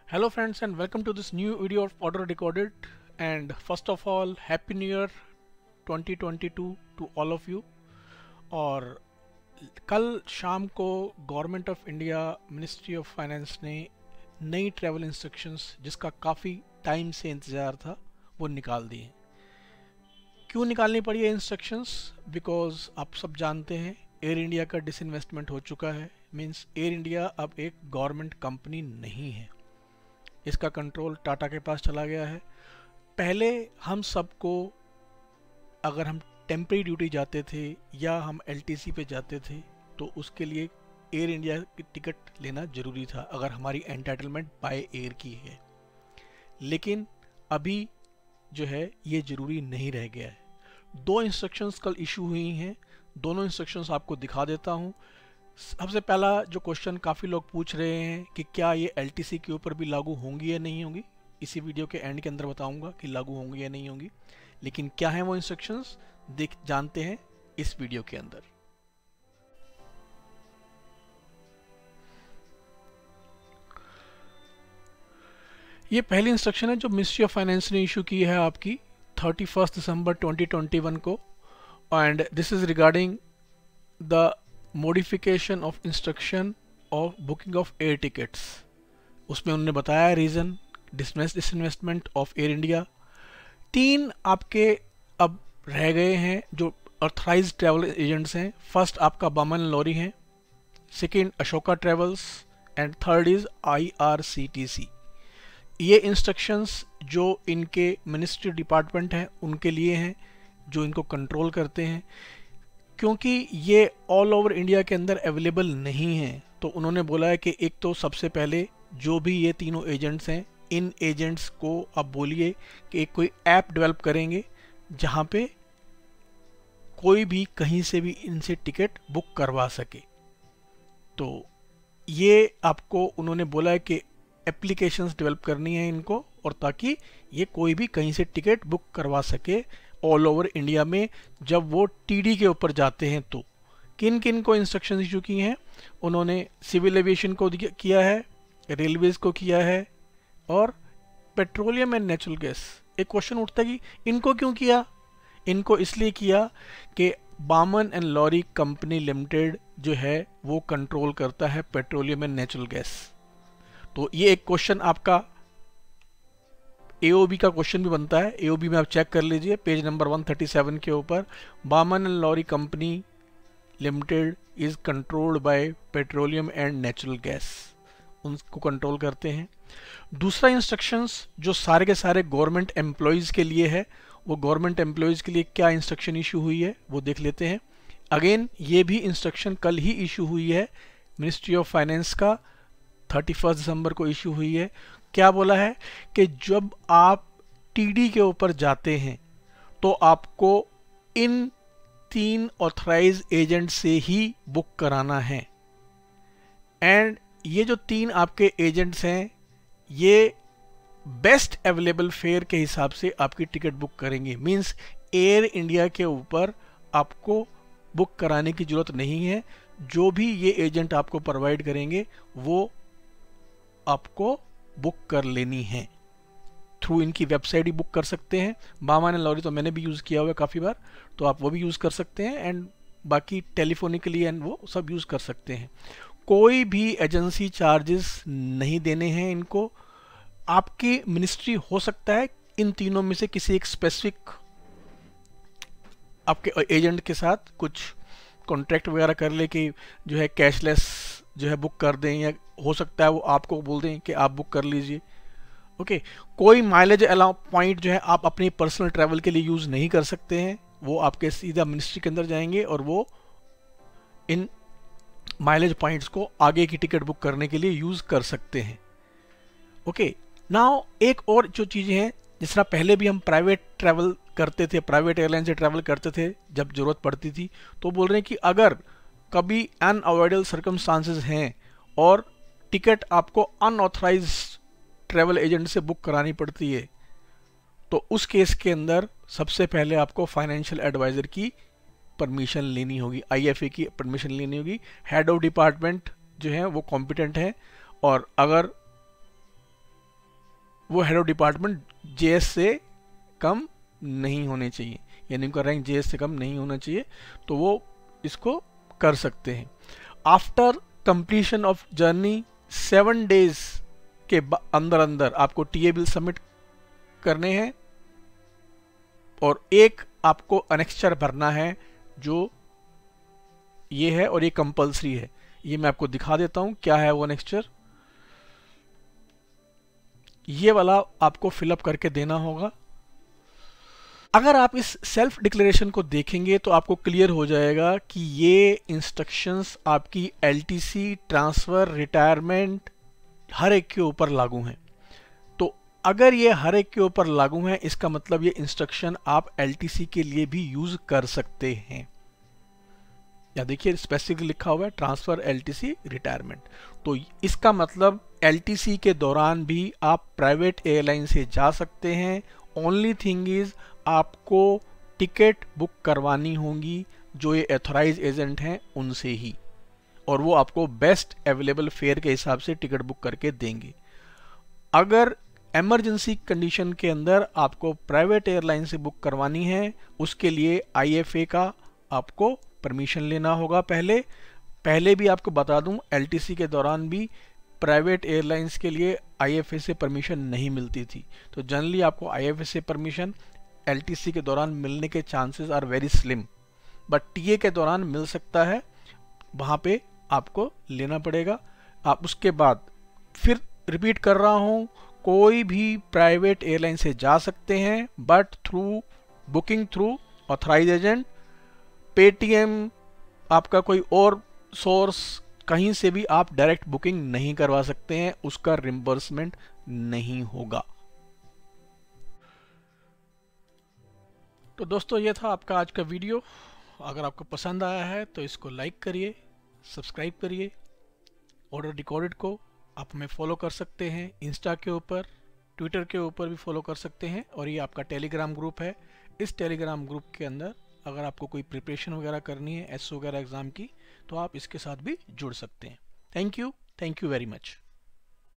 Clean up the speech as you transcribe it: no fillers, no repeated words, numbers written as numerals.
Hello friends and welcome to this new video of Auto Decoded, and first of all Happy New Year 2022 to all of you। और कल शाम को government of India ministry of finance ने नई travel instructions जिसका काफ़ी time से इंतज़ार था वो निकाल दिए। क्यों निकालनी पड़ी है इंस्ट्रक्शंस? बिकॉज आप सब जानते हैं एयर इंडिया का डिसइन्वेस्टमेंट हो चुका है। मीन्स एयर इंडिया अब एक गवर्नमेंट कंपनी नहीं है, इसका कंट्रोल टाटा के पास चला गया है। पहले हम सबको अगर हम टेम्परेरी ड्यूटी जाते थे या हम एलटीसी पे जाते थे तो उसके लिए एयर इंडिया की टिकट लेना ज़रूरी था अगर हमारी एंटाइटलमेंट बाय एयर की है। लेकिन अभी जो है ये ज़रूरी नहीं रह गया है। दो इंस्ट्रक्शंस कल इशू हुई हैं, दोनों इंस्ट्रक्शंस आपको दिखा देता हूँ। सबसे पहला जो क्वेश्चन काफ़ी लोग पूछ रहे हैं कि क्या ये एलटीसी के ऊपर भी लागू होंगी या नहीं होंगी, इसी वीडियो के एंड के अंदर बताऊंगा कि लागू होंगी या नहीं होंगी। लेकिन क्या है वो इंस्ट्रक्शंस जानते हैं इस वीडियो के अंदर। ये पहली इंस्ट्रक्शन है जो मिनिस्ट्री ऑफ फाइनेंस ने इशू की है आपकी 31 दिसंबर 2021 को, and this is regarding the modification of instruction of booking of air tickets. उसमें उन्होंने बताया reason disinvestment of air India. 3 आपके अब रह गए हैं जो ऑथराइज्ड ट्रैवल एजेंट्स हैं। फर्स्ट आपका बामन लॉरी हैं, second Ashoka travels and third is IRCTC। ये इंस्ट्रक्शंस जो इनके मिनिस्ट्री डिपार्टमेंट हैं उनके लिए हैं जो इनको कंट्रोल करते हैं। क्योंकि ये ऑल ओवर इंडिया के अंदर अवेलेबल नहीं है तो उन्होंने बोला है कि एक तो सबसे पहले जो भी ये तीनों एजेंट्स हैं इन एजेंट्स को आप बोलिए कि एक कोई ऐप डेवलप करेंगे जहाँ पे कोई भी कहीं से भी इनसे टिकट बुक करवा सके। तो ये आपको उन्होंने बोला है कि एप्लीकेशंस डेवलप करनी है इनको, और ताकि ये कोई भी कहीं से टिकट बुक करवा सके ऑल ओवर इंडिया में जब वो टीडी के ऊपर जाते हैं। तो किन किन को इंस्ट्रक्शन इशू की हैं उन्होंने? सिविल एविएशन को किया है, रेलवेज को किया है, और पेट्रोलियम एंड नेचुरल गैस। एक क्वेश्चन उठता है कि इनको क्यों किया? इनको इसलिए किया कि बामन एंड लॉरी कंपनी लिमिटेड जो है वो कंट्रोल करता है पेट्रोलियम एंड नेचुरल गैस। तो ये एक क्वेश्चन आपका AOB का क्वेश्चन भी बनता है। AOB में आप चेक कर लीजिए पेज नंबर 137 के ऊपर, Balmer and Lawrie company limited is controlled by petroleum and natural gas, उनको कंट्रोल करते हैं। दूसरा इंस्ट्रक्शंस जो सारे के सारे गवर्नमेंट एम्प्लॉयज़ के लिए है, वो गवर्नमेंट एम्प्लॉयज़ के लिए क्या इंस्ट्रक्शन इशू हुई है वो देख लेते हैं। अगेन ये भी इंस्ट्रक्शन कल ही इशू हुई है, मिनिस्ट्री ऑफ फाइनेंस का 31 दिसंबर को इशू हुई है। क्या बोला है कि जब आप टीडी के ऊपर जाते हैं तो आपको इन 3 ऑथराइज एजेंट से ही बुक कराना है। एंड ये जो 3 आपके एजेंट्स हैं ये बेस्ट अवेलेबल फेयर के हिसाब से आपकी टिकट बुक करेंगे। मींस एयर इंडिया के ऊपर आपको बुक कराने की ज़रूरत नहीं है। जो भी ये एजेंट आपको प्रोवाइड करेंगे वो आपको बुक कर लेनी है। थ्रू इनकी वेबसाइट ही बुक कर सकते हैं। बामन एंड लॉरी तो मैंने भी यूज़ किया हुआ है काफ़ी बार, तो आप वो भी यूज़ कर सकते हैं, एंड बाकी टेलीफोनिकली एंड वो सब यूज़ कर सकते हैं। कोई भी एजेंसी चार्जेस नहीं देने हैं इनको। आपकी मिनिस्ट्री हो सकता है इन तीनों में से किसी एक स्पेसिफिक आपके एजेंट के साथ कुछ कॉन्ट्रैक्ट वगैरह कर ले कि जो है कैशलेस जो है बुक कर दें, या हो सकता है वो आपको बोल दें कि आप बुक कर लीजिए। ओके, कोई माइलेज अलाउ पॉइंट जो है आप अपनी पर्सनल ट्रैवल के लिए यूज़ नहीं कर सकते हैं। वो आपके सीधा मिनिस्ट्री के अंदर जाएंगे और वो इन माइलेज पॉइंट्स को आगे की टिकट बुक करने के लिए यूज़ कर सकते हैं। ओके, नाउ एक और जो चीज़ें हैं, जिस तरह पहले भी हम प्राइवेट ट्रैवल करते थे, प्राइवेट एयरलाइन से ट्रैवल करते थे जब ज़रूरत पड़ती थी, तो बोल रहे हैं कि अगर कभी अनअवॉइडेबल सर्कमस्टांसेस हैं और टिकट आपको अनऑथराइज ट्रैवल एजेंट से बुक करानी पड़ती है तो उस केस के अंदर सबसे पहले आपको फाइनेंशियल एडवाइज़र की परमिशन लेनी होगी, IFA की परमिशन लेनी होगी। हेड ऑफ डिपार्टमेंट जो है वो कॉम्पिटेंट है, और अगर वो हेड ऑफ डिपार्टमेंट जेएस से कम नहीं होने चाहिए, यानी उनका रैंक जेएस से कम नहीं होना चाहिए, तो वो इसको कर सकते हैं। After completion of journey 7 days के अंदर अंदर आपको टीए बिल सबमिट करने हैं और एक आपको अनेक्स्चर भरना है, जो ये है और ये कंपलसरी है। ये मैं आपको दिखा देता हूं क्या है वो अनेक्स्चर। ये वाला आपको फिलअप करके देना होगा। अगर आप इस सेल्फ डिक्लेरेशन को देखेंगे तो आपको क्लियर हो जाएगा कि ये इंस्ट्रक्शंस आपकी एलटीसी, ट्रांसफर, रिटायरमेंट हर एक के ऊपर लागू हैं। तो अगर ये हर एक के ऊपर लागू हैं, इसका मतलब ये इंस्ट्रक्शन आप एलटीसी के लिए भी यूज कर सकते हैं। या देखिए स्पेसिफिक लिखा हुआ है ट्रांसफर, एलटीसी, रिटायरमेंट। तो इसका मतलब एलटीसी के दौरान भी आप प्राइवेट एयरलाइन से जा सकते हैं। ओनली थिंग इज आपको टिकट बुक करवानी होगी जो ये ऑथराइज एजेंट हैं उनसे ही, और वो आपको बेस्ट अवेलेबल फेयर के हिसाब से टिकट बुक करके देंगे। अगर इमरजेंसी कंडीशन के अंदर आपको प्राइवेट एयरलाइन से बुक करवानी है, उसके लिए आईएफए का आपको परमिशन लेना होगा। पहले भी आपको बता दूं, एलटीसी के दौरान भी प्राइवेट एयरलाइंस के लिए आईएफए से परमिशन नहीं मिलती थी। तो जनरली आपको आईएफए से परमिशन एलटीसी के दौरान मिलने के chances are very slim, but TA के दौरान मिल सकता है, वहां पे आपको लेना पड़ेगा। आप उसके बाद फिर रिपीट कर रहा हूं, कोई भी प्राइवेट एयरलाइन से जा सकते हैं, but through booking through authorise agent. Paytm, आपका कोई और सोर्स, कहीं से भी आप डायरेक्ट बुकिंग नहीं करवा सकते हैं, उसका रिम्बर्समेंट नहीं होगा। तो दोस्तों ये था आपका आज का वीडियो। अगर आपको पसंद आया है तो इसको लाइक करिए, सब्सक्राइब करिए। ऑर्डर रिकॉर्डेड को आप हमें फॉलो कर सकते हैं, इंस्टा के ऊपर, ट्विटर के ऊपर भी फॉलो कर सकते हैं, और ये आपका टेलीग्राम ग्रुप है। इस टेलीग्राम ग्रुप के अंदर अगर आपको कोई प्रिपरेशन वगैरह करनी है एस वगैरह एग्जाम की, तो आप इसके साथ भी जुड़ सकते हैं। Thank you very much.